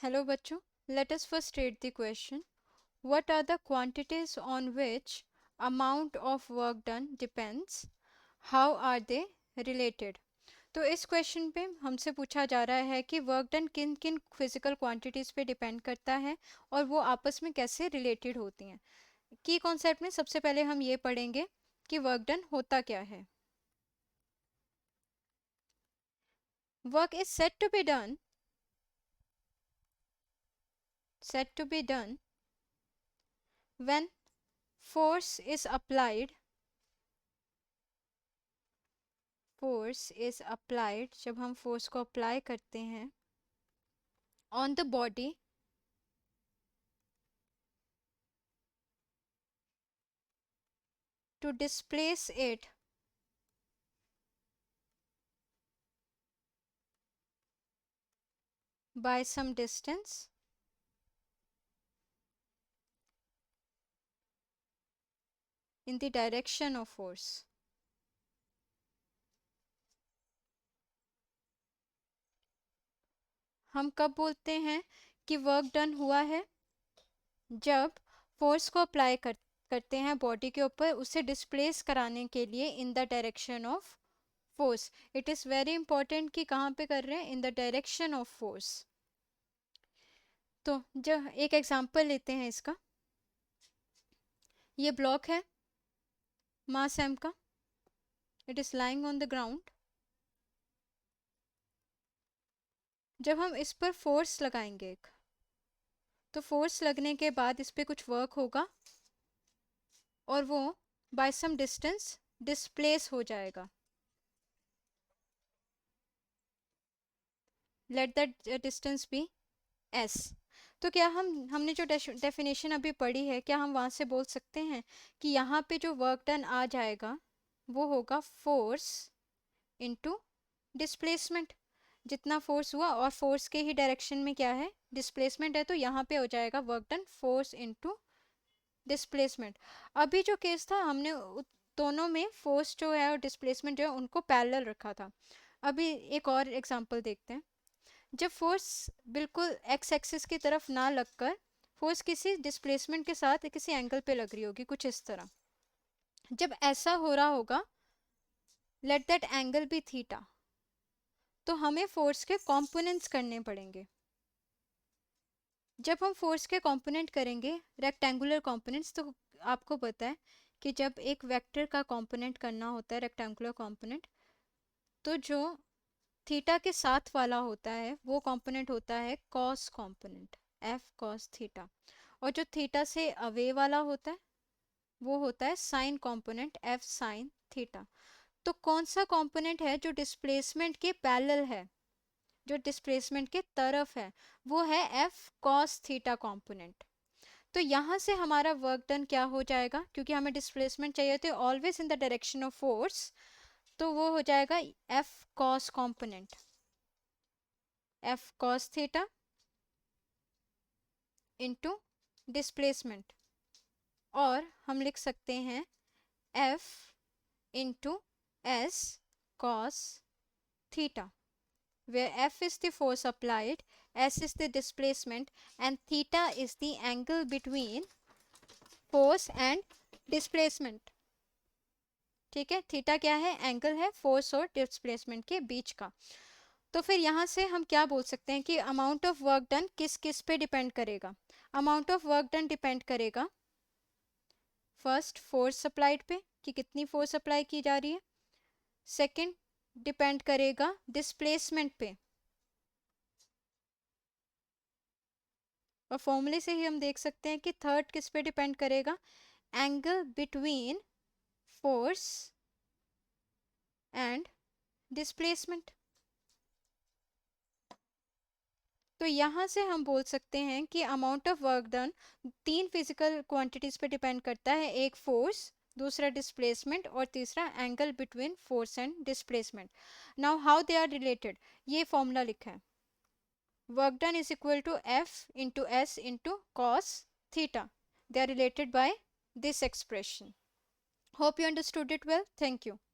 Hello बच्चों, let us first state the question. What are the quantities on which amount of work done depends? How are they related? तो इस question पे हमसे पूछा जा रहा है कि वर्क डन किन किन फिजिकल क्वांटिटीज़ पे डिपेंड करता है और वो आपस में कैसे रिलेटेड होती हैं। की कॉन्सेप्ट में सबसे पहले हम ये पढ़ेंगे कि वर्क डन होता क्या है। Work is said to be done when force is applied जब हम फोर्स को अप्लाई करते हैं on the body to displace it by some distance in the direction of force. हम कब बोलते हैं कि वर्क डन हुआ है? जब फोर्स को अप्लाई करते हैं बॉडी के ऊपर उसे डिस्प्लेस कराने के लिए in the direction of force. It is very important कि कहाँ पे कर रहे हैं, in the direction of force. तो जब एक एग्जांपल लेते हैं इसका, ये ब्लॉक है मास एम का, it is lying on the ground. जब हम इस पर फोर्स लगाएंगे एक, तो फोर्स लगने के बाद इस पर कुछ वर्क होगा और वो बाय सम डिस्टेंस डिस्प्लेस हो जाएगा. Let that distance be S. तो क्या हमने जो डेफिनेशन अभी पढ़ी है, क्या हम वहाँ से बोल सकते हैं कि यहाँ पे जो वर्क डन आ जाएगा वो होगा फोर्स इनटू डिस्प्लेसमेंट. जितना फोर्स हुआ और फोर्स के ही डायरेक्शन में क्या है, डिस्प्लेसमेंट है, तो यहाँ पे हो जाएगा work done force into displacement. अभी जो केस था हमने दोनों में फोर्स जो है और डिस्प्लेसमेंट जो है उनको पैरेलल रखा था. अभी एक और एग्जांपल देखते हैं. जब फोर्स बिल्कुल एक्स एक्सिस की तरफ ना लगकर फोर्स किसी डिस्प्लेसमेंट के साथ किसी एंगल पे लग रही होगी कुछ इस तरह, जब ऐसा हो रहा होगा, let that angle be theta, तो हमें फोर्स के कंपोनेंट्स करने पड़ेंगे. जब हम फोर्स के कंपोनेंट करेंगे रेक्टेंगुलर कंपोनेंट्स, तो आपको पता है कि जब एक वेक्टर का कंपोनेंट करना होता है रेक्टेंगुलर कंपोनेंट, तो जो थीटा के साथ वाला होता है वो कंपोनेंट होता है cos component, F cos theta. और जो थीटा से अवे वाला होता है वो होता है sign component, F sine theta. तो कौन सा कंपोनेंट है जो डिस्प्लेसमेंट के पैरेलल है, जो डिस्प्लेसमेंट के तरफ है, वो है एफ कॉस थीटा कंपोनेंट. तो यहाँ से हमारा वर्क डन क्या हो जाएगा, क्योंकि हमें डिस्प्लेसमेंट चाहिए थे always in the direction of force, तो वो हो जाएगा F cos component, F cos theta into displacement. और हम लिख सकते हैं F into S cos theta, where f is the force applied, s is the displacement and theta is the angle between force and displacement. ठीक है, theta क्या है, angle है फोर्स और डिस्प्लेसमेंट के बीच का. तो फिर यहाँ से हम क्या बोल सकते हैं कि अमाउंट ऑफ वर्क डन किस किस पे डिपेंड करेगा. Amount of work done depend करेगा फर्स्ट फोर्स अप्लाइड पे कि कितनी फोर्स अप्लाई की जा रही है. सेकंड डिपेंड करेगा डिस्प्लेसमेंट पे, और फॉर्मूले से ही हम देख सकते हैं कि थर्ड किस पे डिपेंड करेगा, angle between force and displacement. तो यहाँ से हम बोल सकते हैं कि अमाउंट ऑफ वर्क डन तीन फिजिकल क्वांटिटीज पे डिपेंड करता है, एक फोर्स, दूसरा डिस्प्लेसमेंट और तीसरा angle between force and displacement. Now how they are related, ये फॉर्मूला लिखा है, work done is equal to f into s into cos theta. They are related by this expression. Hope you understood it well. Thank you.